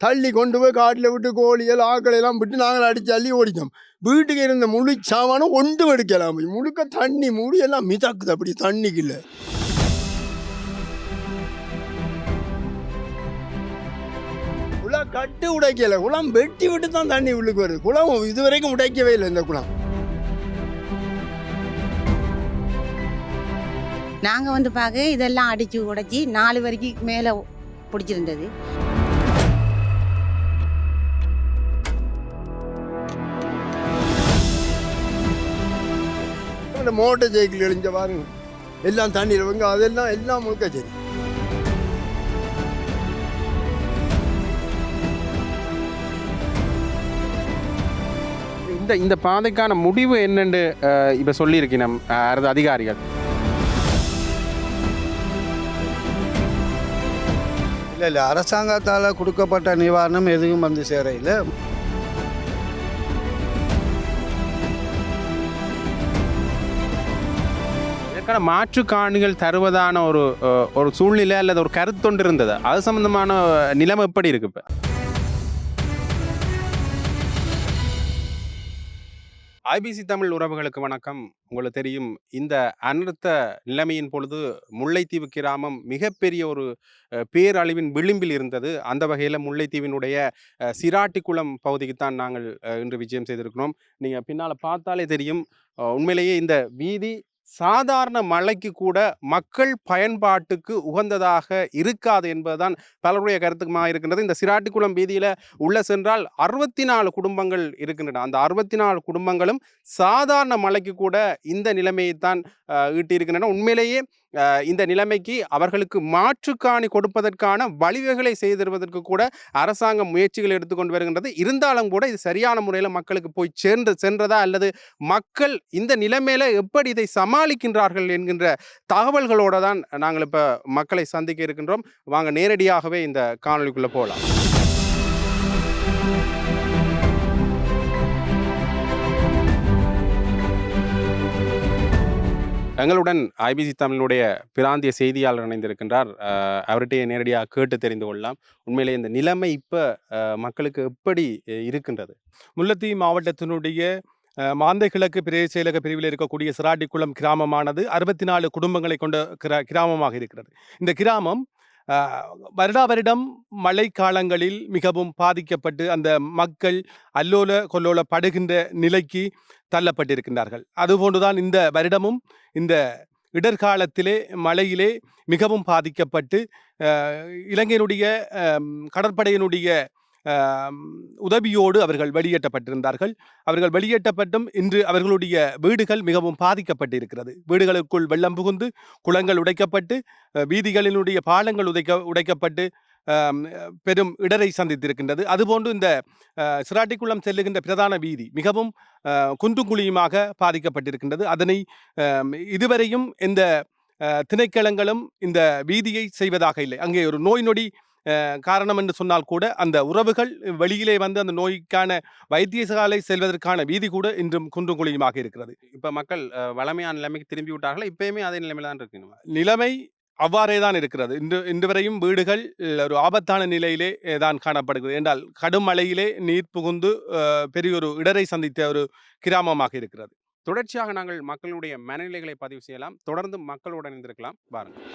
தள்ளி கொண்டு போய் காட்டில் விட்டு கோழிகள் ஆக்களை எல்லாம் விட்டு நாங்கள் அடித்து அள்ளி ஓடித்தோம். வீட்டுக்கு இருந்த முழு சாமானும் ஒன்றும் எடுக்கலாம், முழுக்க தண்ணி மூடி எல்லாம் மிதக்குது அப்படி தண்ணிக்குள்ள. குளம் கட்டு உடைக்கலை, குளம் வெட்டி விட்டு தான் தண்ணி உள்ளுக்கு வருது. குளம் இதுவரைக்கும் உடைக்கவே இல்லை இந்த குளம். நாங்கள் வந்து பார்க்க இதெல்லாம் அடித்து உடைச்சி 4 வரைக்கும் மேலே பிடிச்சிருந்தது. இந்த மோட்டர் சைக்கிள் எழிஞ்ச பாருங்க, எல்லாம் தண்ணியில் வைங்க, அதெல்லாம் எல்லாம் முழுக்க சரி. இந்த பாதைக்கான முடிவு என்னென்று இப்போ சொல்லியிருக்கணும் அரசு அதிகாரிகள். இல்லை அரசாங்கத்தால் கொடுக்கப்பட்ட நிவாரணம் எதுவும் வந்து சேரையில். இதற்கான மாற்று காணிகள் தருவதான ஒரு சூழ்நிலை அல்லது ஒரு கருத்தொன்று இருந்தது. அது சம்பந்தமான நிலைமை எப்படி இருக்கு இப்போ? ஐபிசி தமிழ் உறவுகளுக்கு வணக்கம். உங்களுக்கு தெரியும், இந்த அனர்த்த நிலைமையின் பொழுது முல்லைத்தீவு கிராமம் மிகப்பெரிய ஒரு பேரழிவின் விளிம்பில் இருந்தது. அந்த வகையில் முல்லைத்தீவினுடைய சிராட்டிக்குளம் பகுதிக்குத்தான் நாங்கள் இன்று விஜயம் செய்திருக்கிறோம். நீங்கள் பின்னால் பார்த்தாலே தெரியும், உண்மையிலேயே இந்த வீதி சாதாரண மழைக்கு கூட மக்கள் பயன்பாட்டுக்கு உகந்ததாக இருக்காது என்பதுதான் பலருடைய கருத்துமாக இருக்கின்றது. இந்த சிராட்டிக்குளம் வீதியில் உள்ள சென்றால் 64 குடும்பங்கள் இருக்கின்றன. அந்த 64 குடும்பங்களும் சாதாரண மழைக்கு கூட இந்த நிலைமையைத்தான் ஈட்டியிருக்கின்றன. உண்மையிலேயே இந்த நிலைமைக்கு அவர்களுக்கு மாற்றுக்காணி கொடுப்பதற்கான வழிவகைகளை செய்து தருவதற்கு கூட அரசாங்கம் முயற்சிகள் எடுத்துக்கொண்டு வருகின்றது. இருந்தாலும் கூட இது சரியான முறையில் மக்களுக்கு போய் சென்றதா அல்லது மக்கள் இந்த நிலைமையில எப்படி இதை சமாளிக்கின்றார்கள் என்கின்ற தகவல்களோடு தான் நாங்கள் இப்போ மக்களை சந்திக்க இருக்கின்றோம். வாங்க நேரடியாகவே இந்த காணொலிக்குள்ளே போகலாம். எங்களுடன் ஐபிசி தமிழுடைய பிராந்திய செய்தியாளர் இணைந்திருக்கின்றார். அவர்கிட்ட நேரடியாக கேட்டு தெரிந்து கொள்ளலாம். உண்மையிலே இந்த நிலைமை இப்போ மக்களுக்கு எப்படி இருக்கின்றது? முல்லைத்தீவு மாவட்டத்தினுடைய மாந்தை கிழக்கு பிரதேச செயலக பிரிவில் இருக்கக்கூடிய சிராட்டிக்குளம் கிராமமானது 64 குடும்பங்களை கொண்ட கிராமமாக இருக்கிறது. இந்த கிராமம் வருடம் மழை காலங்களில் மிகவும் பாதிக்கப்பட்டு அந்த மக்கள் அல்லோல கொல்லோல படுகின்ற நிலைக்கு தள்ளப்பட்டிருக்கின்றார்கள். அதுபோன்றுதான் இந்த வருடமும் இந்த இடர்காலத்திலே மழையிலே மிகவும் பாதிக்கப்பட்டு இலங்கையினுடைய கடற்படையினுடைய உதவியோடு அவர்கள் வெளியேற்றப்பட்டிருந்தார்கள். அவர்கள் வெளியேற்றப்பட்டும் இன்று அவர்களுடைய வீடுகள் மிகவும் பாதிக்கப்பட்டிருக்கிறது. வீடுகளுக்குள் வெள்ளம் புகுந்து குளங்கள் உடைக்கப்பட்டு வீதிகளினுடைய பாலங்கள் உடைக்கப்பட்டு பெரும் இடரை சந்தித்திருக்கின்றது. அதுபோன்று இந்த சிராட்டிக்குளம் செல்லுகின்ற பிரதான வீதி மிகவும் குண்டும் குழியுமாக பாதிக்கப்பட்டிருக்கின்றது. அதனை இதுவரையும் இந்த திணைக்களங்களும் இந்த வீதியை செய்வதாக இல்லை. அங்கே ஒரு நோய் நொடி காரணம் என்று சொன்னால் கூட அந்த உறவுகள் வெளியிலே வந்து அந்த நோய்க்கான வைத்தியசாலை செல்வதற்கான வீதி கூட இன்றும் குன்றும் குழியுமாக இருக்கிறது. இப்போ மக்கள் வளமையான நிலைமைக்கு திரும்பி விட்டார்கள். இப்பயுமே அதே நிலைமையில தான் இருக்கு. நிலைமை அவ்வாறே தான் இருக்கிறது. இன்று வரையும் வீடுகள் ஒரு ஆபத்தான நிலையிலே தான் காணப்படுகிறது. என்றால் கடும் மழையிலே நீர் புகுந்து பெரிய ஒரு இடரை சந்தித்த ஒரு கிராமமாக இருக்கிறது. தொடர்ச்சியாக நாங்கள் மக்களுடைய மனநிலைகளை பதிவு செய்யலாம். தொடர்ந்து மக்களுடன் இருந்திருக்கலாம். பாருங்கள்.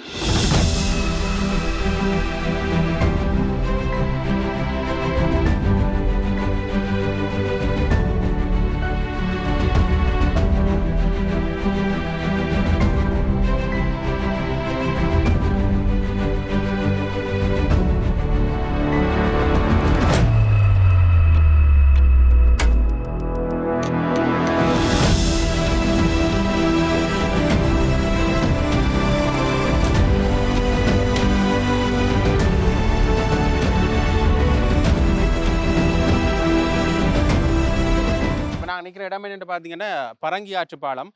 நிற்கிற இடம் என்று பார்த்தீங்கன்னா பரங்கி ஆற்று பாலம்.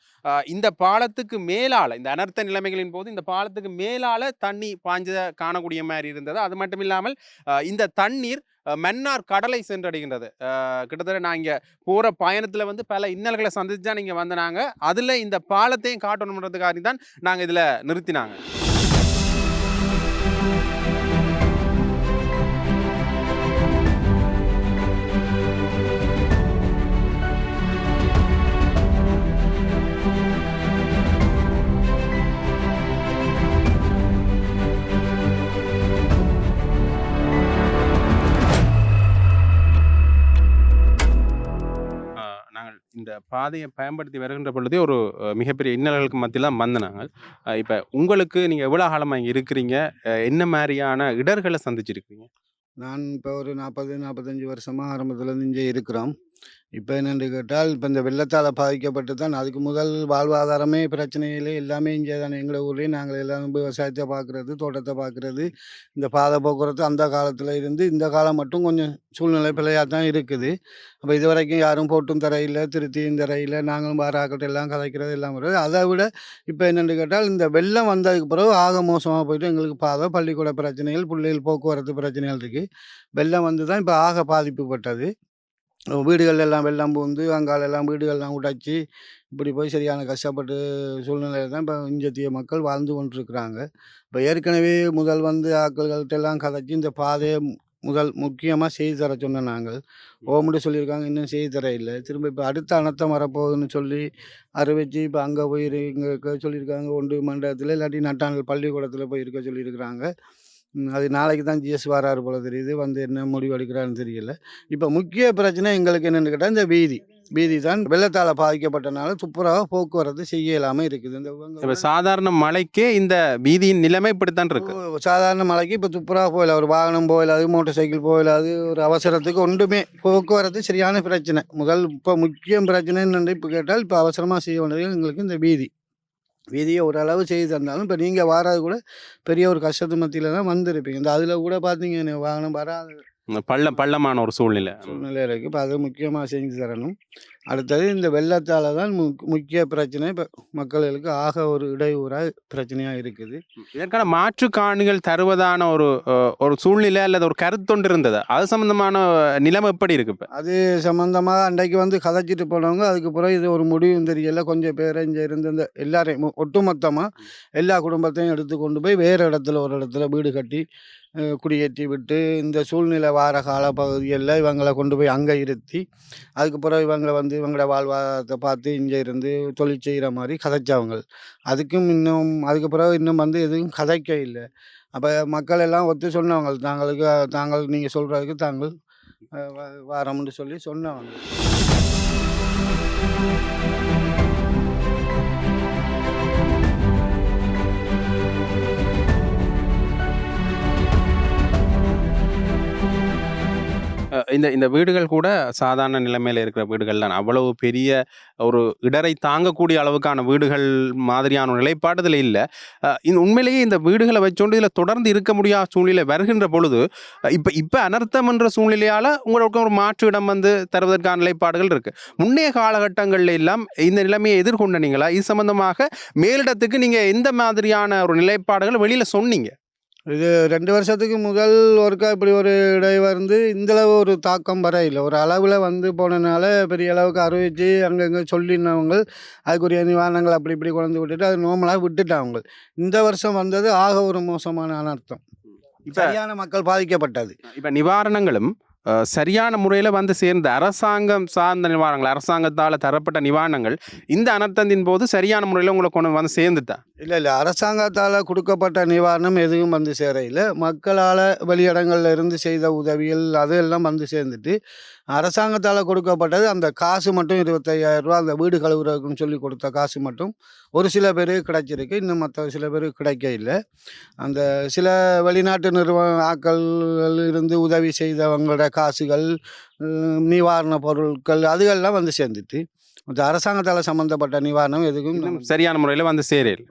இந்த பாலத்துக்கு மேலால இந்த அனர்த்த நிலைமைகளின் போது இந்த பாலத்துக்கு மேலால தண்ணி பாய்ஞ்ச காணக்கூடிய மாதிரி இருந்தது. அது மட்டும் இல்லாமல் இந்த தண்ணீர் மன்னார் கடலை சென்றடைகின்றது. கிட்டத்தட்ட நான் இங்கே போகிற பயணத்தில் வந்து பல இன்னல்களை சந்திச்சு தான் இங்கே வந்தனாங்க. அதில் இந்த பாலத்தையும் காட்டணுன்றதுக்காக தான் நாங்கள் இதில் நிறுத்தினாங்க. இந்த பாதையை பயன்படுத்தி வருகின்ற பொழுதே ஒரு மிகப்பெரிய இன்னல்களுக்கு மத்தியில் தான் வந்தனாங்க. இப்போ உங்களுக்கு நீங்கள் எவ்வளோ காலமாக இங்கே இருக்கிறீங்க, என்ன மாதிரியான இடர்களை சந்திச்சிருக்கீங்க? நான் இப்போ ஒரு 40, 45 வருஷமா ஆரம்பத்துலேருந்து இங்கே இருக்கிறோம். இப்போ என்னென்று கேட்டால், இப்போ இந்த வெள்ளத்தால் பாதிக்கப்பட்டு தான் அதுக்கு முதல் வாழ்வாதாரமே பிரச்சனையிலே எல்லாமே இங்கே தானே எங்களை ஊர்லேயே நாங்கள் எல்லாரும் விவசாயத்தை பார்க்குறது, தோட்டத்தை பார்க்குறது, இந்த பாதை போக்குவரத்து அந்த காலத்தில் இருந்து இந்த காலம் மட்டும் கொஞ்சம் சூழ்நிலை பிழையாக தான் இருக்குது. அப்போ இது வரைக்கும் யாரும் போட்டும் தரையில்லை, திருத்தியும் தரையில்லை, நாங்களும் வாராக்கட்டை எல்லாம் கதைக்கிறது எல்லாம் வருது. அதை விட இப்போ என்னென்று கேட்டால், இந்த வெள்ளம் வந்ததுக்கு பிறகு ஆக மோசமாக போயிட்டு எங்களுக்கு பாதை, பள்ளிக்கூட பிரச்சனைகள், பிள்ளைகள் போக்குவரத்து பிரச்சனைகள் இருக்குது. வெள்ளம் வந்து தான் இப்போ ஆக பாதிப்புப்பட்டது. வீடுகள் எல்லாம் வெள்ளம் புகுந்து அங்காலெல்லாம் வீடுகள்லாம் உடைச்சி இப்படி போய் சரியான கஷ்டப்பட்டு சூழ்நிலையில் தான் இப்போ இஞ்சத்திய மக்கள் வாழ்ந்து கொண்டிருக்கிறாங்க. இப்போ ஏற்கனவே முதல் வந்து ஆக்கள்கள்ட்ட எல்லாம் கதைச்சி இந்த பாதையை முக்கியமாக செய்து தர சொன்ன நாங்கள் ஓமுட்டு சொல்லியிருக்காங்க, இன்னும் செய்து தர இல்லை. திரும்ப இப்போ அடுத்த அனர்த்தம் வரப்போகுதுன்னு சொல்லி அறிவிச்சு இப்போ அங்கே போய் இங்கே சொல்லியிருக்காங்க, ஒன்று மண்டபத்தில் இல்லாட்டி நட்டாங்கல் பள்ளிக்கூடத்தில் போய் இருக்க சொல்லியிருக்கிறாங்க. அது நாளைக்கு தான் ஜிஎஸ் வராரு போல தெரியுது, வந்து என்ன முடிவு எடுக்கிறான்னு தெரியல. இப்போ முக்கிய பிரச்சனை எங்களுக்கு என்னென்னு கேட்டால், இந்த வீதி தான் வெள்ளத்தால் பாதிக்கப்பட்டனால துப்புரவாக போக்குவரத்து செய்ய இல்லாமல் இருக்குது. இப்போ சாதாரண மழைக்கே இந்த வீதியின் நிலைமை இப்படித்தான் இருக்கு. சாதாரண மழைக்கு இப்போ துப்புரவாக போயிடலாம், ஒரு வாகனம் போயிடாது, மோட்டர் சைக்கிள் போயிடாது, ஒரு அவசரத்துக்கு ஒன்றுமே போக்குவரத்து சரியான பிரச்சனை. இப்போ முக்கிய பிரச்சனை என்னென்னு இப்போ கேட்டால், இப்போ அவசரமாக செய்ய வேண்டியது எங்களுக்கு இந்த வீதியை ஓரளவு செய்து தந்தாலும் இப்போ நீங்கள் வாராது கூட பெரிய ஒரு கஷ்டத்து மத்தியில் தான் வந்திருப்பீங்க. இந்த அதில் கூட பார்த்தீங்க வாகனம் வராது, பள்ளமான ஒரு சூழ்நிலை இருக்குது. இப்போ அது முக்கியமாக செஞ்சு தரணும். அடுத்தது இந்த வெள்ளத்தால் தான் முக்கிய பிரச்சனை இப்போ மக்களுக்கு ஆக ஒரு இடையூறாக பிரச்சனையாக இருக்குது. இதற்கான மாற்று காணிகள் தருவதான ஒரு சூழ்நிலை அல்லது ஒரு கருத்தொன்று இருந்தது, அது சம்பந்தமான நிலைமை எப்படி இருக்கு? இப்போ அது சம்மந்தமாக அன்றைக்கு வந்து கதைச்சிட்டு போனவங்க அதுக்கு பிறகு இது ஒரு முடிவும் தெரியல. கொஞ்சம் பேரை இங்கே இருந்து இந்த எல்லாரையும் ஒட்டுமொத்தமாக எல்லா குடும்பத்தையும் எடுத்து கொண்டு போய் வேறு ஒரு இடத்துல வீடு கட்டி குடியேற்றி விட்டு இந்த சூழ்நிலை வார கால பகுதிகளில் இவங்களை கொண்டு போய் அங்கே இருத்தி அதுக்கு பிறகு இவங்களை வந்து இவங்களோட வாழ்வாதாரத்தை பார்த்து இங்கே இருந்து தொழில் செய்கிற மாதிரி கதைச்சவங்க. அதுக்கு பிறகு இன்னும் வந்து எதுவும் கதைக்க இல்லை. அப்போ மக்கள் எல்லாம் ஒத்து சொன்னவங்க, தாங்கள் நீங்கள் சொல்கிறதுக்கு தாங்கள் வாரம்னு சொல்லி சொன்னவங்க. இந்த வீடுகள் கூட சாதாரண நிலைமையில் இருக்கிற வீடுகள் தான், அவ்வளவு பெரிய ஒரு இடரை தாங்கக்கூடிய அளவுக்கான வீடுகள் மாதிரியான நிலைப்பாடுதல் இல்லை. உண்மையிலேயே இந்த வீடுகளை வச்சோண்டு இதில் தொடர்ந்து இருக்க முடியாத சூழ்நிலை வருகின்ற பொழுது இப்போ அனர்த்தம் என்ற சூழ்நிலையால் உங்களுக்கு ஒரு மாற்று இடம் வந்து தருவதற்கான நிலைப்பாடுகள் இருக்குது. முன்னைய காலகட்டங்களில் எல்லாம் இந்த நிலைமையை எதிர்கொண்ட நீங்களா? இது சம்பந்தமாக மேலிடத்துக்கு நீங்கள் எந்த மாதிரியான ஒரு நிலைப்பாடுகள் வெளியில் சொன்னீங்க? இது 2 வருஷத்துக்கு முதல் ஒருக்கா இப்படி ஒரு இடை வந்து இந்தளவு ஒரு தாக்கம் வர இல்லை. ஒரு அளவில் வந்து போனதுனால பெரிய அளவுக்கு அறிவிச்சு அங்கங்கே சொல்லினவங்க அதுக்குரிய நிவாரணங்கள் அப்படி இப்படி கொண்டு விட்டுட்டு அது நார்மலாக விட்டுட்டாங்க. இந்த வருஷம் வந்தது ஆக ஒரு மோசமான அனர்த்தம், சரியான மக்கள் பாதிக்கப்பட்டது. இப்போ நிவாரணங்களும் சரியான முறையில் வந்து சேர்ந்த அரசாங்கம் சார்ந்த நிவாரணங்கள், அரசாங்கத்தால் தரப்பட்ட நிவாரணங்கள் இந்த அனர்த்தத்தின் போது சரியான முறையில் உங்களை கொண்டு வந்து சேர்ந்துட்டா? இல்லை, அரசாங்கத்தால் கொடுக்கப்பட்ட நிவாரணம் எதுவும் வந்து சேர இல்லை. மக்களால் வெளியிடங்களில் இருந்து செய்த உதவிகள் அதெல்லாம் வந்து சேர்ந்துட்டு அரசாங்கத்தால் கொடுக்கப்பட்டது அந்த காசு மட்டும் 25,000 ரூபா அந்த வீடு கழுவுறதுக்குன்னு சொல்லி கொடுத்த காசு மட்டும் ஒரு சில பேருக்கு கிடைச்சிருக்கு, இன்னும் மற்ற சில பேருக்கு கிடைக்க இல்லை. அந்த சில வெளிநாட்டு ஆட்கள் இருந்து உதவி செய்தவங்களோட காசுகள், நிவாரண பொருட்கள் அதுகள்லாம் வந்து சேர்ந்துட்டு அரசாங்கத்தால் சம்மந்தப்பட்ட நிவாரணம் எதுக்கும் சரியான முறையில் வந்து சேரையில்.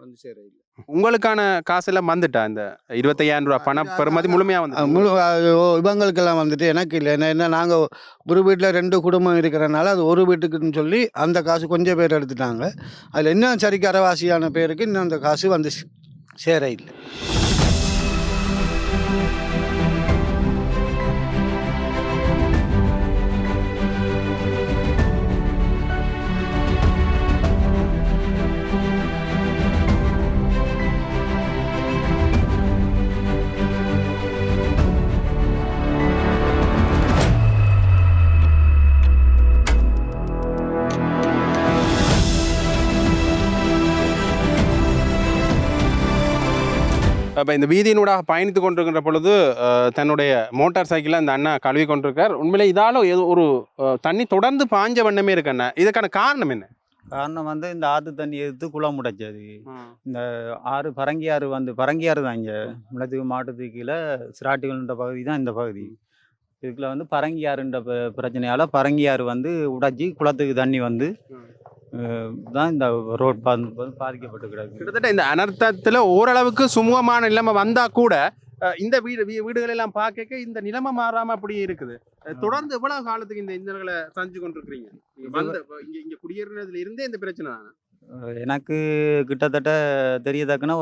உங்களுக்கான காசெல்லாம் வந்துட்டா? இந்த 25,000 ரூபா பண பெறுமதி முழுமையாக வந்து இவங்களுக்கெல்லாம் வந்துட்டு எனக்கு இல்லை. என்ன நாங்கள் ஒரு வீட்டில் 2 குடும்பம் இருக்கிறனால அது ஒரு வீட்டுக்குன்னு சொல்லி அந்த காசு கொஞ்சம் பேர் எடுத்துட்டாங்க. அதில் இன்னும் சரிக்கு அரைவாசியான பேருக்கு இன்னும் அந்த காசு வந்து சேர இல்லை. அப்போ இந்த வீதியினூடாக பயணித்து கொண்டிருக்கின்ற பொழுது தன்னுடைய மோட்டார் சைக்கிளை அந்த அண்ணா கழுவி கொண்டிருக்கார். உண்மையிலே இதால் ஒரு தண்ணி தொடர்ந்து பாஞ்ச வண்ணமே இருக்கு அண்ணா. இதுக்கான காரணம் என்ன? காரணம் வந்து இந்த ஆற்று தண்ணி எடுத்து குளம் முடைச்சது. இந்த ஆறு பரங்கியாறு தான் இங்கே முல்லைத்தீவு மாவட்டத்துக்கு கீழே சிராட்டிகள்ன்ற பகுதி தான் இந்த பகுதி. இதுக்குள்ள வந்து பரங்கியாறுன்ற பிரச்சனையால் பரங்கியாறு வந்து உடைச்சி குளத்துக்கு தண்ணி வந்து தான் இந்த ரோட் பாதிக்கப்பட்டு கிடக்கு. கிட்டத்தட்ட இந்த அனர்த்தத்தில் ஓரளவுக்கு சுமூகமான நிலைமை வந்தால் கூட இந்த வீடுகள் எல்லாம் பார்க்க இந்த நிலைமை மாறாமல் அப்படி இருக்குது. தொடர்ந்து எவ்வளவு காலத்துக்கு இந்த இன்னல்களை சந்திச்சு கொண்டிருக்கிறீங்க? இங்க குடியேறினதுல இருந்தே இந்த பிரச்சனை தானே? எனக்கு கிட்டத்தட்ட தெரியத்தக்குன்னா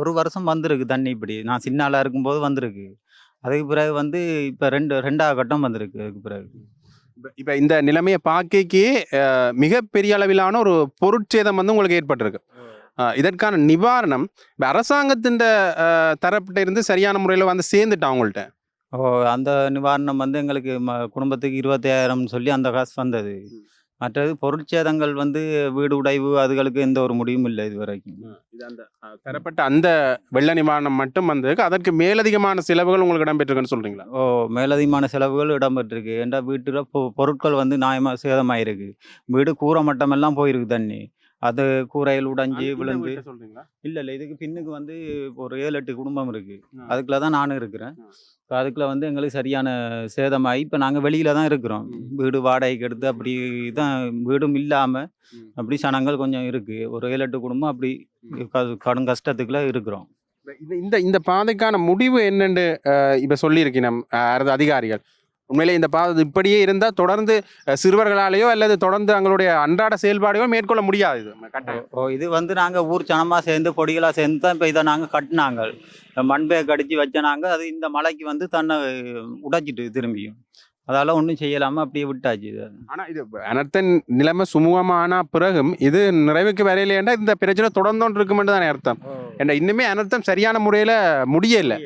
ஒரு வருஷம் வந்திருக்கு தண்ணி. இப்படி நான் சின்ன ஆளாக இருக்கும்போது வந்திருக்கு. அதுக்கு பிறகு வந்து இப்போ ரெண்டாவது கட்டம் வந்திருக்கு. அதுக்கு பிறகு இப்போ இந்த நிலைமையை பார்க்கே மிகப்பெரிய அளவிலான ஒரு பொருட்சேதம் வந்து உங்களுக்கு ஏற்பட்டிருக்கு. இதற்கான நிவாரணம் இப்போ அரசாங்கத்தின் தரப்பிட்ட இருந்து சரியான முறையில் வந்து சேர்ந்துட்டா அவங்கள்ட்ட? அந்த நிவாரணம் வந்து எங்களுக்கு குடும்பத்துக்கு 25,000 சொல்லி அந்த காசு வந்தது. மற்றது பொருட்சேதங்கள் வந்து வீடு உடைவு அதுகளுக்கு எந்த ஒரு முடிவும் இல்லை இது வரைக்கும். இது அந்த தரப்பட்ட அந்த வெள்ள நிவாரணம் மட்டும் வந்து அதற்கு மேலதிகமான செலவுகள் உங்களுக்கு இடம்பெற்றிருக்குன்னு சொல்றீங்களா? மேலதிகமான செலவுகள் இடம்பெற்றிருக்கு. ஏன்டா வீட்டில் பொருட்கள் வந்து நியாயமாக சேதமாயிருக்கு. வீடு கூரை மட்டமெல்லாம் போயிருக்கு தண்ணி. அது கூரையில் உடைஞ்சி விழுந்து. சொல்றீங்களா? இல்லை இதுக்கு பின்னுக்கு வந்து ஒரு 7-8 குடும்பம் இருக்கு. அதுக்குள்ள தான் நானும் இருக்கிறேன். அதுக்குள்ள வந்து எங்களுக்கு சரியான சேதமாகி இப்போ நாங்கள் வெளியில தான் இருக்கிறோம். வீடு வாடகைக்கு எடுத்து அப்படி தான் வீடும் இல்லாமல் அப்படி சனங்கள் கொஞ்சம் இருக்கு. ஒரு 7-8 குடும்பம் அப்படி கடும் கஷ்டத்துக்குள்ள இருக்கிறோம். இந்த பாதைக்கான முடிவு என்னன்னு இப்போ சொல்லியிருக்கீங்க அதிகாரிகள். உண்மையிலே இந்த பாதை இப்படியே இருந்தால் தொடர்ந்து சிறுவர்களாலேயோ அல்லது தொடர்ந்து அவங்களுடைய அன்றாட செயல்பாடையோ மேற்கொள்ள முடியாது. இது வந்து நாங்கள் ஊர் சனமாக சேர்ந்து பொடிகளாக சேர்ந்து தான் இப்போ இதை நாங்கள் கட்டினாங்க. மண்பேக் அடித்து வச்சனாங்க. அது இந்த மலைக்கு வந்து தன்னை உடைச்சிட்டு திரும்பியும் அதால் ஒன்றும் செய்யலாமல் அப்படியே விட்டாச்சு. இது ஆனால் இது அனர்த்த நிலைமை சுமூகமான பிறகும் இது நிறைவுக்கு வரையிலேண்டா இந்த பிரச்சனை தொடர்ந்தோன்று இருக்குமென்று தானே அர்த்தம். ஏன்னா இன்னுமே அனர்த்தம் சரியான முறையில் முடியலை.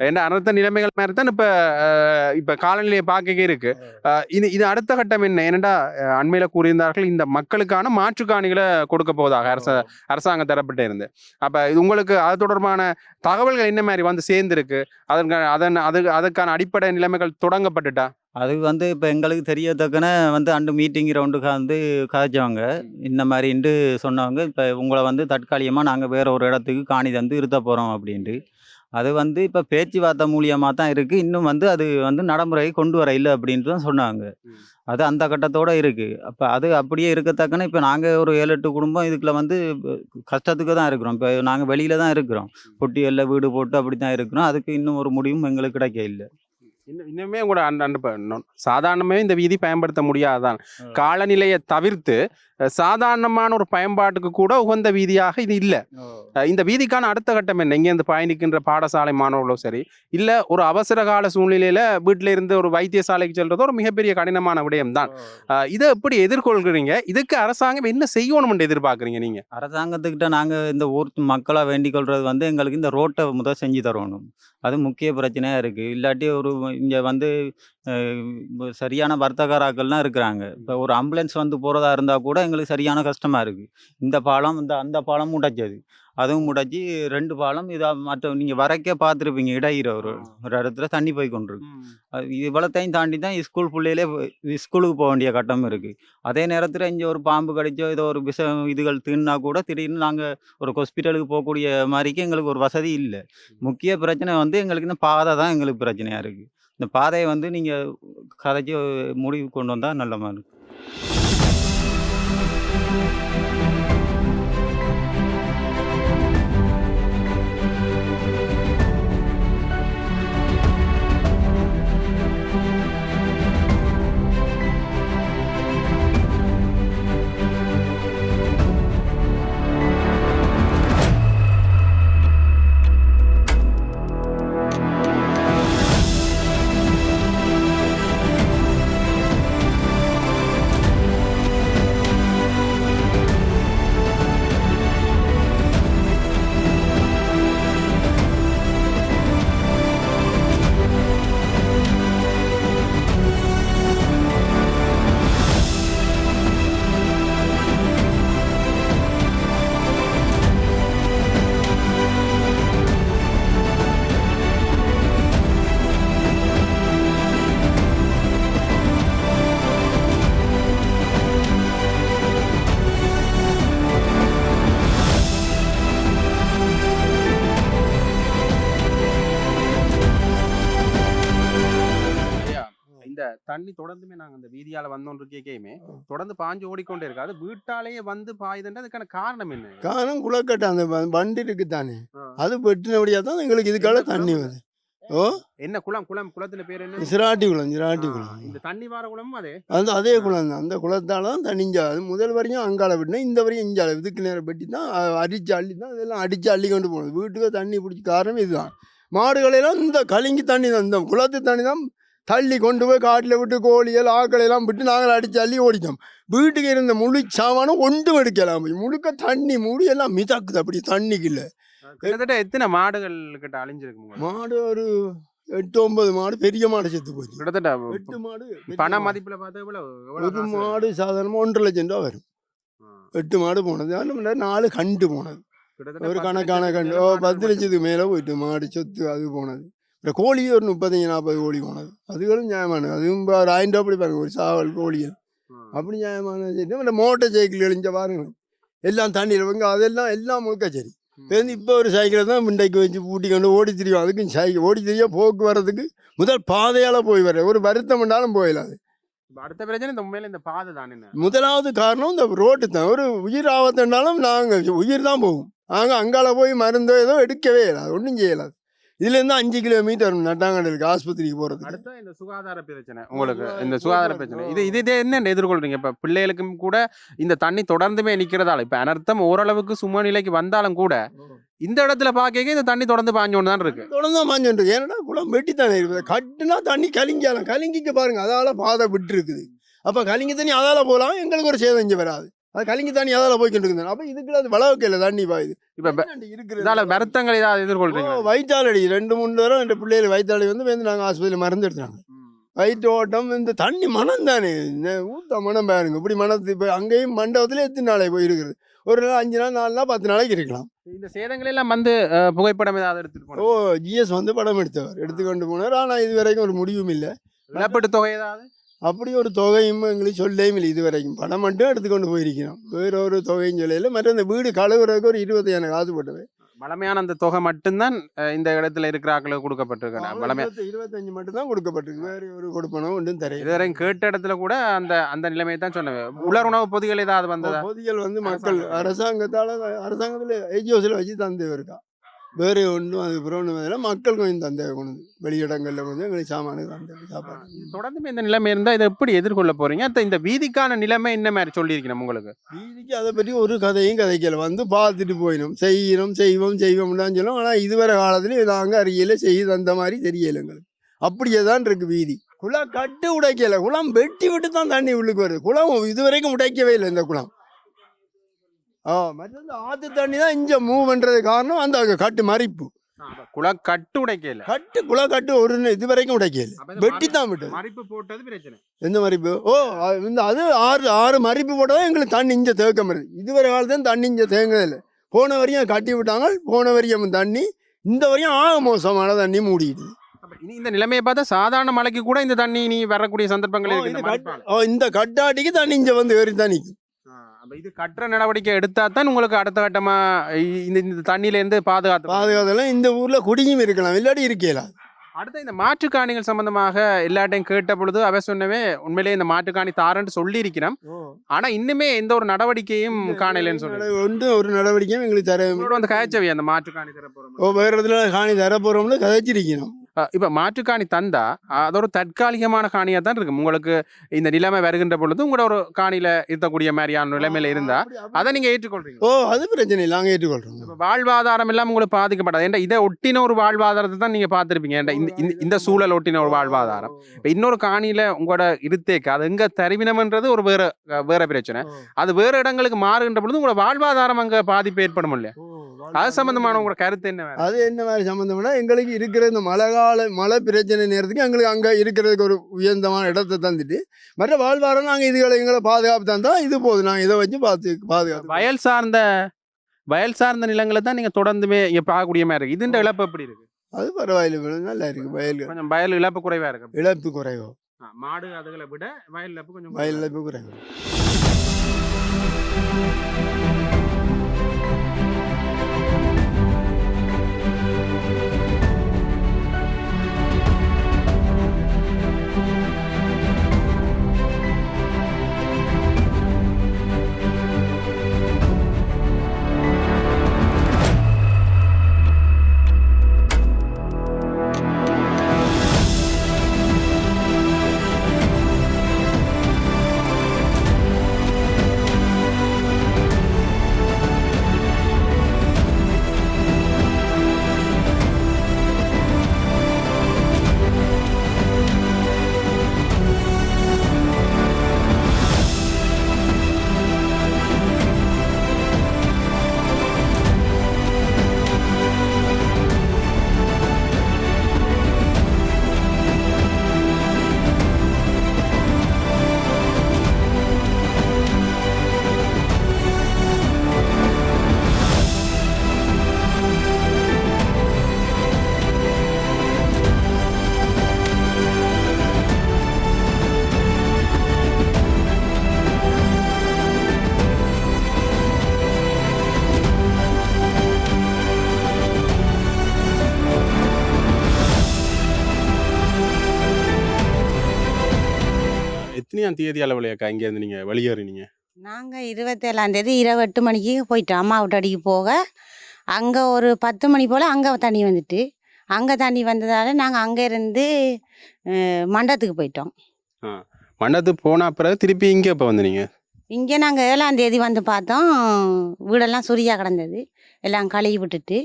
ஏன்னா அனர்த்த நிலைமைகள் மாதிரி தான் இப்போ காலநிலையை பார்க்க இருக்கு. இது அடுத்த கட்டம் என்ன? ஏனெண்டா அண்மையில் கூறியிருந்தார்கள் இந்த மக்களுக்கான மாற்றுக்காணிகளை கொடுக்க போவதாக அரசாங்கம் தரப்பட்டு இருந்து. அப்போ இது உங்களுக்கு அது தொடர்பான தகவல்கள் என்ன மாதிரி வந்து சேர்ந்துருக்கு? அதுக்கான அடிப்படை நிலைமைகள் தொடங்கப்பட்டுட்டா? அது வந்து இப்போ எங்களுக்கு தெரியத்தக்கன வந்து அண்டு மீட்டிங் ரவுண்டுக்கு வந்து காய்ச்சவங்க இந்த மாதிரின்ட்டு சொன்னவங்க. இப்போ உங்களை வந்து தற்காலிகமாக நாங்கள் வேற ஒரு இடத்துக்கு காணி தந்து இருத்த போகிறோம் அப்படின்ட்டு. அது வந்து இப்போ பேச்சுவார்த்தை மூலியமாக தான் இருக்குது. இன்னும் வந்து அது வந்து நடைமுறையை கொண்டு வர இல்லை அப்படின்ட்டு தான் சொன்னாங்க. அது அந்த கட்டத்தோடு இருக்குது. அப்போ அது அப்படியே இருக்கத்தக்கன இப்போ நாங்கள் ஒரு 7-8 குடும்பம் இதுக்குள்ள வந்து கஷ்டத்துக்கு தான் இருக்கிறோம். இப்போ நாங்கள் வெளியில் தான் இருக்கிறோம். பொட்டியல்ல வீடு போட்டு அப்படி தான் இருக்கிறோம். அதுக்கு இன்னும் ஒரு முடிவும் எங்களுக்கு கிடைக்க இல்லை. இன்னுமே கூட சாதாரணமே இந்த வீதி பயன்படுத்த முடியாதான். காலநிலையை தவிர்த்து சாதாரணமான ஒரு பயன்பாட்டுக்கு கூட உகந்த வீதியாக இது இல்லை. இந்த வீதிக்கான அடுத்த கட்டம் என்ன? இங்கேருந்து பயணிக்கின்ற பாடசாலை மாணவர்களோ சரி, இல்லை ஒரு அவசர கால சூழ்நிலையில வீட்டில இருந்து ஒரு வைத்தியசாலைக்கு செல்றதோ ஒரு மிகப்பெரிய கடினமான விடயம் தான். இதை எப்படி எதிர்கொள்கிறீங்க? இதுக்கு அரசாங்கம் என்ன செய்யணும்னு எதிர்பார்க்குறீங்க நீங்க? அரசாங்கத்துக்கிட்ட நாங்கள் இந்த ஊர் மக்களாக வேண்டிக் கொள்வது வந்து எங்களுக்கு இந்த ரோட்டை முதல் செஞ்சு தரணும். அது முக்கிய பிரச்சனையாக இருக்குது. இல்லாட்டி ஒரு இங்கே வந்து சரியான வர்த்தகராக்கள்லாம் இருக்கிறாங்க. இப்போ ஒரு ஆம்புலன்ஸ் வந்து போகிறதா இருந்தால் கூட எங்களுக்கு சரியான கஷ்டமாக இருக்குது. இந்த பாலம் அந்த பாலம் முடைச்சது. அதுவும் முடைச்சி 2 பாலம் இதாக மற்ற நீங்கள் வரைக்க பார்த்துருப்பீங்க. இடையிற ஒரு இடத்துல தண்ணி போய் கொண்டிருக்கு. இவ்வளோத்தையும் தாண்டி தான் ஸ்கூல் பிள்ளையிலே ஸ்கூலுக்கு போக வேண்டிய கட்டம் இருக்குது. அதே நேரத்தில் இங்கே ஒரு பாம்பு கடிச்சோ ஏதோ ஒரு இதுகள் தீன்னா கூட திடீர்னு நாங்கள் ஒரு ஹாஸ்பிட்டலுக்கு போகக்கூடிய மாதிரிக்கு எங்களுக்கு ஒரு வசதி இல்லை. முக்கிய பிரச்சனை வந்து எங்களுக்கு இந்த பாதை தான் எங்களுக்கு பிரச்சனையாக இருக்குது. இந்த பாதையை வந்து நீங்கள் கதைச்சி முடிவு கொண்டு வந்தால் நல்ல மாதிரி இருக்கும். இந்த தண்ணி தொடர்ந்துமே நாங்க அந்த வீதியால வந்தோன்று கேக்கையுமே தொடர்ந்து பாஞ்சு ஓடிக்கொண்டே இருக்கு. அது வீட்டாலேயே வந்து பாயுதுன்ற அதுக்கான காரணம் என்ன? காரணம் குளக்கட்டை அந்த வண்டி இருக்கு தானே, அது வெட்டினபடியாக தான் எங்களுக்கு இதுக்கால தண்ணி வருது. ஓ, என்ன குளம்? குளத்தின் பேர் என்ன? சிராட்டி குளம், சிராட்டி குளம். இந்த தண்ணி வார குளமும் அதே அதே குளம் தான். அந்த குளத்தால தான் தண்ணி இஞ்சா. அது முதல் வரையும் அங்கால விட்டுனா இந்த வரையும் இஞ்சால இதுக்கு நேரம் வெட்டி தான் அடிச்சு அள்ளி தான் இதெல்லாம் அடிச்சு அள்ளி கொண்டு போகணும். வீட்டுக்கு தண்ணி பிடிச்ச காரணம் இதுதான். மாடுகளெல்லாம் இந்த கலிங்கி தண்ணி தான், இந்த குளத்து தண்ணி தான் தள்ளி கொண்டு போய் காட்டில் விட்டு கோழிகள் ஆக்களையெல்லாம் விட்டு நாங்கள் அடித்து அள்ளி ஓடித்தோம். வீட்டுக்கு இருந்த முழு சாமானும் ஒன்றும் எடுக்கலாம். முழுக்க தண்ணி மூடி எல்லாம் மிதக்குது அப்படி தண்ணிக்குள்ள. கிட்டத்தட்ட எத்தனை மாடுகள் கிட்ட அழிஞ்சிருக்கு? மாடு ஒரு 8-9 மாடு, பெரிய மாடு செத்து போச்சு. கிட்டத்தட்ட 8 மாடு. பண மதிப்புல பார்த்தா ஒரு மாடு சாதாரணமாக 1.5 லட்சம் ரூபா வரும். 8 மாடு போனது, 4 கண்டு போனது. ஒரு கணக்கான கண்டு 10 லட்சத்துக்கு மேலே போயிட்டு மாடு சொத்து அது போனது. இந்த கோழி ஒரு 35-40 கோழி போனது. அதுகளும் நியாயமானது. அதுவும் ஒரு 1000 ரூபா அப்படி பாருங்க ஒரு சாவல் கோழிகள் அப்படி நியாயமானது. இந்த மோட்டர் சைக்கிள் எழுஞ்ச பாருங்க எல்லாம் தண்ணியில் வைங்க, அதெல்லாம் எல்லாம் முழுக்க சரி. இப்போ ஒரு சைக்கிளை தான் முண்டைக்கு வச்சு பூட்டி கொண்டு ஓடி திரியும். அதுக்கும் சைக்கிள் ஓடி திரியா போக்குவரத்துக்கு முதல் பாதையால் போய் வர ஒரு வருத்தம் பண்ணாலும் போயிடாது. அடுத்த பிரச்சனை இந்த உண்மையில இந்த பாதை தான். முதலாவது காரணம் இந்த ரோட்டு தான். ஒரு உயிர் ஆபத்துனாலும் நாங்கள் உயிர் தான் போகும். நாங்கள் அங்கால போய் மருந்தோ ஏதோ எடுக்கவே இயலாது, ஒன்றும் செய்யலாது. இதுலேருந்து 5 கிலோமீட்டர் நட்டாங்கடலுக்கு ஆஸ்பத்திரிக்கு போகிறது. அடுத்த இந்த சுகாதார பிரச்சனை உங்களுக்கு, இந்த சுகாதார பிரச்சனை இது என்ன எதிர்கொள்றீங்க? இப்போ பிள்ளைகளுக்கும் கூட இந்த தண்ணி தொடர்ந்துமே நிற்கிறதால இப்போ அனர்த்தம் ஓரளவுக்கு சும நிலைக்கு வந்தாலும் கூட இந்த இடத்துல பார்க்க இந்த தண்ணி தொடர்ந்து பாஞ்சோன்னு தான் இருக்கு. தொடர்ந்து தான் பாஞ்சோன்னு இருக்கு. ஏன்னா குளம் வெட்டி தானே இருக்குது. கட்டுனா தண்ணி கலிங்கலாம், கலிங்கிக்கு பாருங்க அதால பாதை விட்டு இருக்குது. அப்போ கலிங்கி தண்ணி அதால போகலாம், எங்களுக்கு ஒரு சேதம் இங்கே வராது. அது கலிங்கி தண்ணி அதால போய்கிட்டு இருக்குது. அப்போ இதுக்கு அது வளவுக்கு இல்லை தண்ணி பாயுது. இப்போ இருக்கிற வருத்தங்கள் ஏதாவது எதிர்கொள்றீங்க? வயிற்றாலடி 2-3 தடவை என் பிள்ளைகள் வயிற்றாலடி வந்து நாங்கள் ஆஸ்பத்திரியில் மருந்து எடுத்துறாங்க. வயிற்று ஓட்டம், இந்த தண்ணி மனம் தானே ஊத்த மனம் பாருங்க. இப்படி மனத்து இப்போ அங்கேயும் மண்டபத்தில் எத்தனை நாளைக்கு போய் இருக்குது. ஒரு நாள் 5 நாள் 4 நாள் 10 நாளைக்கு இருக்கலாம். இந்த சேதங்கள் எல்லாம் வந்து புகைப்படம் ஏதாவது எடுத்துட்டு ஜிஎஸ் வந்து படம் எடுத்துக்கொண்டு போனார். ஆனால் இது வரைக்கும் ஒரு முடிவும் இல்லை. இழப்பீட்டு தொகை ஏதாவது அப்படி ஒரு தொகையும் எங்களுக்கு சொல்லையும் இல்லை. இது வரைக்கும் படம் மட்டும் எடுத்துக்கொண்டு போயிருக்கிறோம். வேற ஒரு தொகையும் சொல்லல. மற்ற இந்த வீடு கழுவுறதுக்கு ஒரு 25,000 காசு போட்டது. பழமையான அந்த தொகை மட்டும்தான் இந்த இடத்துல இருக்கிற ஆக்களுக்கு கொடுக்கப்பட்டிருக்கு. 25 மட்டும்தான் கொடுக்கப்பட்டிருக்கு. வேற ஒரு கொடுப்பனோ ஒன்றும் தரையும். இதுவரைக்கும் கேட்ட இடத்துல கூட அந்த நிலைமையை தான் சொன்னேன். உலர் உணவு பொதிகள் ஏதாவது வந்ததா? பொதிகள் வந்து மக்கள் அரசாங்கத்தில் ஏஜிஓசில் வச்சு தந்து இருக்கா. வேற ஒன்றும் அது புறம் மக்கள் கொஞ்சம் தந்தை கொண்டு வெளியிடங்களில் வந்து எங்களுக்கு சாமான தந்தை சாப்பாடு. தொடர்ந்துமே இந்த நிலைமை இருந்தால் இதை எப்படி எதிர்கொள்ள போறீங்க? இந்த வீதிக்கான நிலைமை என்ன மாதிரி சொல்லியிருக்கணும் உங்களுக்கு? வீதிக்கு அதை பற்றி ஒரு கதையும் கதைக்கல. வந்து பார்த்துட்டு போயிடும், செய்வோம்னு தான் சொல்லுவோம். ஆனால் இதுவரை காலத்துலேயும் நாங்கள் அறியலை செய்து அந்த மாதிரி தெரியலை எங்களுக்கு. அப்படியே தான் இருக்கு வீதி. குளம் கட்டு உடைக்கலை, குளம் வெட்டி விட்டு தான் தண்ணி உள்ளுக்கு வருது. குளம் இதுவரைக்கும் உடைக்கவே இல்லை இந்த குளம். மற்ற ஆற்று தண்ணி தான் இங்கே மூவ் பண்ணுறது காரணம் அந்த கட்டு மறிப்பு. குளக்கட்டு உடைக்கல, குளக்கட்டு ஒரு இது வரைக்கும் உடைக்கல, வெட்டி தான் விட்டு மறிப்பு போட்டது பிரச்சனை. எந்த மறிப்பு? இந்த அது 6 மறிப்பு போட்டதான் எங்களுக்கு தண்ணி இங்கே தேக்க வருது. இதுவரை காலத்தான் தண்ணி இங்கே தேங்கதில்லை. போன வரையும் கட்டி விட்டாங்க, போன வரையும் தண்ணி, இந்த வரையும் ஆக மோசமான தண்ணி மூடிடுது. இந்த நிலைமையை பார்த்தா சாதாரண மழைக்கு கூட இந்த தண்ணி நீ வரக்கூடிய சந்தர்ப்பங்கள் இந்த கட்டாட்டிக்கு தண்ணி இங்கே வந்து ஏறி தான் நிற்கும். இது கட்டுற நடவடிக்கை எடுத்தா தான் உங்களுக்கு அடுத்த கட்டமா இந்த தண்ணியிலேருந்து பாதுகாத்தெல்லாம் இந்த ஊர்ல குடியும் இருக்கலாம், இல்லாட்டி இருக்கல. அடுத்த இந்த மாற்றுக்காணிகள் சம்பந்தமாக எல்லாட்டையும் கேட்ட பொழுது அவ சொன்னவே உண்மையிலேயே இந்த மாற்றுக்காணி தாரன்னு சொல்லி இருக்கிறோம். ஆனா இன்னுமே எந்த ஒரு நடவடிக்கையும் காணலன்னு சொல்லி ஒரு நடவடிக்கையும் எங்களுக்கு தர வந்து கதைச்சவி அந்த மாற்றுக்காணி தர போறோம், வேற இடத்துல காணி தர போறோம்னு கதைச்சிருக்கணும். இப்போ மாற்றுக்காணி தந்தா அது ஒரு தற்காலிகமான காணியாக தான் இருக்கும். உங்களுக்கு இந்த நிலைமை வருகின்ற பொழுது உங்களோட ஒரு காணியில் இருக்கக்கூடிய மாதிரியான நிலைமையில இருந்தா அதை நீங்க ஏற்றுக்கொள்றீங்க? அது பிரச்சனை இல்லை, நாங்கள் ஏற்றுக்கொள்றோம். இப்போ வாழ்வாதாரம் எல்லாம் உங்களுக்கு பாதிக்கப்படாது. ஏன்டா இதை ஒட்டின ஒரு வாழ்வாதாரத்தை தான் நீங்க பார்த்துருப்பீங்க. ஏன்டா இந்த சூழல் ஒட்டின ஒரு வாழ்வாதாரம் இப்போ இன்னொரு காணியில உங்களோட இருத்தேக்கு அது எங்க தருவினம்ன்றது ஒரு வேற பிரச்சனை. அது வேற இடங்களுக்கு மாறுகின்ற பொழுது உங்களோட வாழ்வாதாரம் அங்க பாதிப்பு ஏற்படும் இல்லையா? அது சம்பந்தமான உங்களோட கருத்து என்ன? அது என்ன மாதிரி சம்பந்தம்னா, எங்களுக்கு இருக்கிற இந்த மழை பிரச்சனை நேரத்துக்கு எங்களுக்கு அங்கே இருக்கிறதுக்கு ஒரு உயர்ந்தமான இடத்தை தந்துட்டு மற்ற வாழ்வாரம் நாங்கள் எங்களை பாதுகாப்பு தந்தா இது போதும். நாங்கள் இதை வச்சு பாதுகாப்பு. வயல் சார்ந்த நிலங்களை தான் நீங்கள் தொடர்ந்துமே இங்கே பார்க்கக்கூடிய மாதிரி இருக்கு. இதுன்ற இழப்பு எப்படி இருக்கு? அது பரவாயில்ல, நல்லா இருக்கு. கொஞ்சம் வயல் இழப்பு குறைவா இருக்கு. இழப்பு குறைவோ மாடு அதுகளை விட வயல் இழப்பு கொஞ்சம் வயல் இழப்பு குறைவோ. எத்தனையாம் தேதி அளவுலையாக்கா இங்கேருந்து நீங்கள் வெளியேறினீங்க? நாங்கள் 27ஆம் தேதி இரவு 8 மணிக்கு போயிட்டோம் அம்மா விட்டடிக்கு போக. அங்கே ஒரு 10 மணி போல் அங்கே தண்ணி வந்துட்டு, அங்கே தண்ணி வந்ததால் நாங்கள் அங்கே இருந்து மண்டபத்துக்கு போயிட்டோம். மண்டபத்துக்கு போன பிறகு திருப்பி இங்கே எப்போ வந்தீங்க? இங்கே நாங்கள் 7ஆம் தேதி வந்து பார்த்தோம், வீடெல்லாம் சுரியாக கிடந்தது, எல்லாம் கழுவி விட்டுட்டு.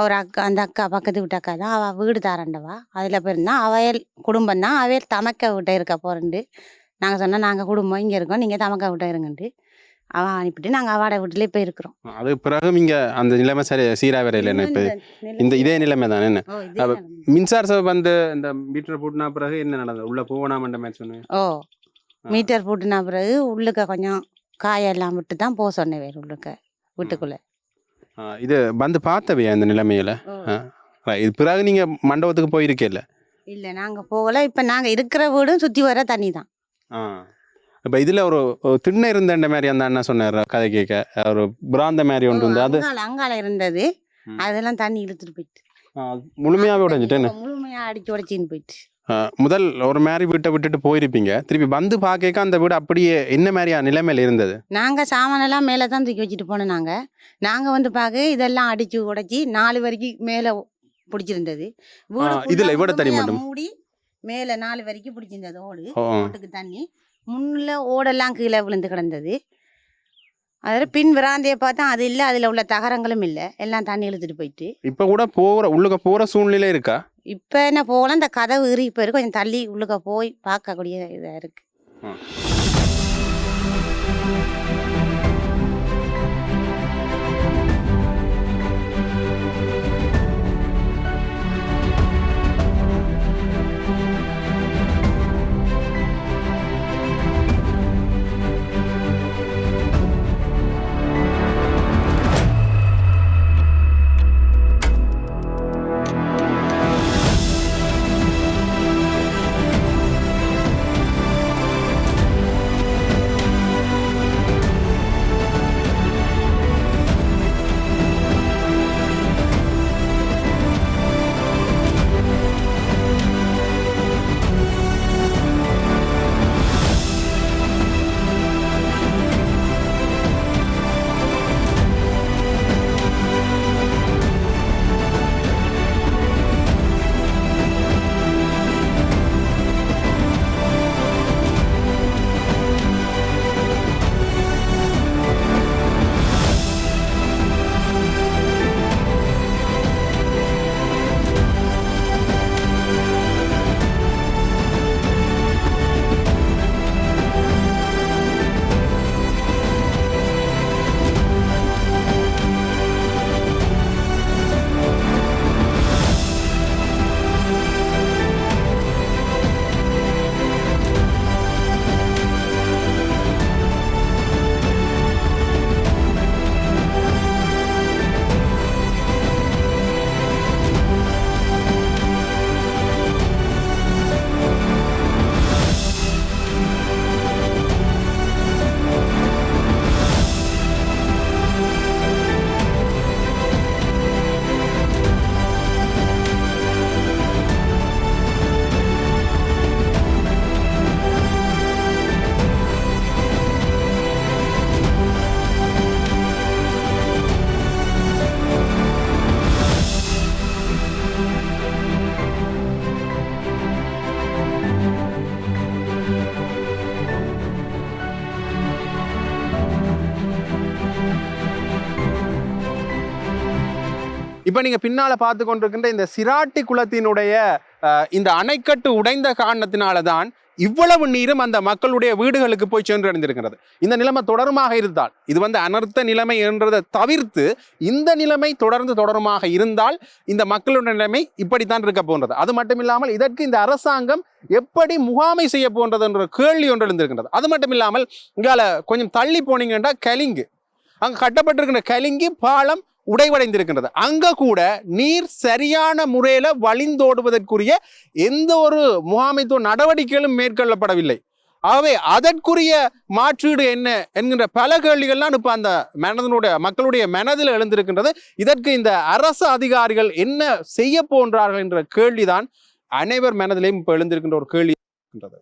ஒரு அக்கா, அந்த அக்கா பக்கத்து வீட்டு அக்கா தான், அவள் வீடு தாரண்டவா, அதில் போயிருந்தான். அவையல் குடும்பம் தான், அவையல் தமக்க விட்ட இருக்க போகிறேன்ட்டு நாங்கள் சொன்னால், நாங்கள் குடும்பம் இங்கே இருக்கோம், நீங்கள் தமக்க விட்ட இருங்கன்ட்டு அவன் அனுப்பிட்டு நாங்கள் அவாட வீட்டிலே போயிருக்கிறோம். அது பிறகு இங்கே அந்த நிலைமை சரி சீராக வரையில் என்ன இப்போ இந்த இதே நிலைமை தானே என்ன? மின்சார சபை வந்து இந்த மீட்டர் போட்டுனா பிறகு என்ன நடந்தது? உள்ளே போகணாமன்ற மாதிரி சொன்னேன். மீட்டர் போட்டுனா பிறகு உள்ளுக்க கொஞ்சம் காயெல்லாம் விட்டு தான் போக சொன்னேன் வேறு உள்ளுக்க வீட்டுக்குள்ளே. இது வந்து பார்த்தவையா இந்த நிலைமையில? இது பிறகு நீங்கள் மண்டபத்துக்கு போயிருக்கேல்ல? இல்லை, நாங்கள் போகலை. இப்போ நாங்கள் இருக்கிற வீடும் சுற்றி வர தண்ணி தான். இப்போ இதில் ஒரு திண்ணை இருந்த மாதிரி அந்த அண்ணா சொன்னார் கதை கேட்க, ஒரு பிராந்த மாதிரி ஒன்று இருந்தது, அது அங்கால இருந்தது, அதெல்லாம் தண்ணி இழுத்துட்டு போயிட்டு முழுமையாகவே உடைஞ்சிட்டேன். முழுமையாக அடிச்சு உடைச்சின்னு போயிட்டு. முதல் ஒரு மாதிரி வீட்டை விட்டுட்டு போயிருப்பீங்க, திருப்பி வந்து பார்க்க அந்த வீடு அப்படியே என்ன மாதிரியா நிலைமையில இருந்தது? நாங்கள் சாமானெல்லாம் மேலே தான் தூக்கி வச்சுட்டு போனோம். நாங்கள் வந்து பார்க்க இதெல்லாம் அடிச்சு உடைச்சி 4 வரைக்கும் மேலே பிடிச்சிருந்தது. இதில் இவ்வளோ தண்ணி மட்டும் மூடி மேலே 4 வரைக்கும் பிடிச்சிருந்தது ஓடு, ஓட்டுக்கு தண்ணி. முன்னில் ஓடெல்லாம் கீழே விழுந்து கிடந்தது. அதில் பின் விராந்தையை பார்த்தா அது இல்லை, அதில் உள்ள தகரங்களும் இல்லை, எல்லாம் தண்ணி இழுத்துட்டு போயிட்டு. இப்போ கூட உள்ளுக்க போகிற சூழ்நிலை இருக்கா? இப்போ என்ன போகலாம், இந்த கதவு இறுகி போயிருக்கு, கொஞ்சம் தள்ளி உள்ளுக்க போய் பார்க்கக்கூடிய இதாக இருக்குது. இப்போ நீங்கள் பின்னால் பார்த்து கொண்டிருக்கின்ற இந்த சிராட்டி குளத்தினுடைய இந்த அணைக்கட்டு உடைந்த காரணத்தினால தான் இவ்வளவு நீரும் அந்த மக்களுடைய வீடுகளுக்கு போய் சென்றடைந்திருக்கிறது. இந்த நிலைமை தொடருமாக இருந்தால், இது அனர்த்த நிலைமை என்றதை தவிர்த்து இந்த நிலைமை தொடருமாக இருந்தால் இந்த மக்களுடைய நிலைமை இப்படித்தான் இருக்க போன்றது. அது மட்டும் இல்லாமல் இதற்கு இந்த அரசாங்கம் எப்படி முகாமை செய்ய போன்றது என்ற கேள்வி ஒன்று எழுந்திருக்கின்றது. அது மட்டும் இல்லாமல் இங்கால கொஞ்சம் தள்ளி போனீங்கன்னா கலிங்கு, அங்கே கட்டப்பட்டிருக்கின்ற கலிங்கு பாலம் உடைவடைந்திருக்கின்றது. அங்க கூட நீர் சரியான முறையில வழிந்தோடுவதற்குரிய எந்த ஒரு முகாமைத்துவ நடவடிக்கைகளும் மேற்கொள்ளப்படவில்லை. ஆகவே அதற்குரிய மாற்றீடு என்ன என்கின்ற பல கேள்விகள்லாம் இப்ப அந்த மக்களுடைய மனதில் எழுந்திருக்கின்றது. இதற்கு இந்த அரசு அதிகாரிகள் என்ன செய்ய போன்றார்கள் என்ற கேள்விதான் அனைவர் மனதிலையும் இப்ப எழுந்திருக்கின்ற ஒரு கேள்வி இருக்கின்றது.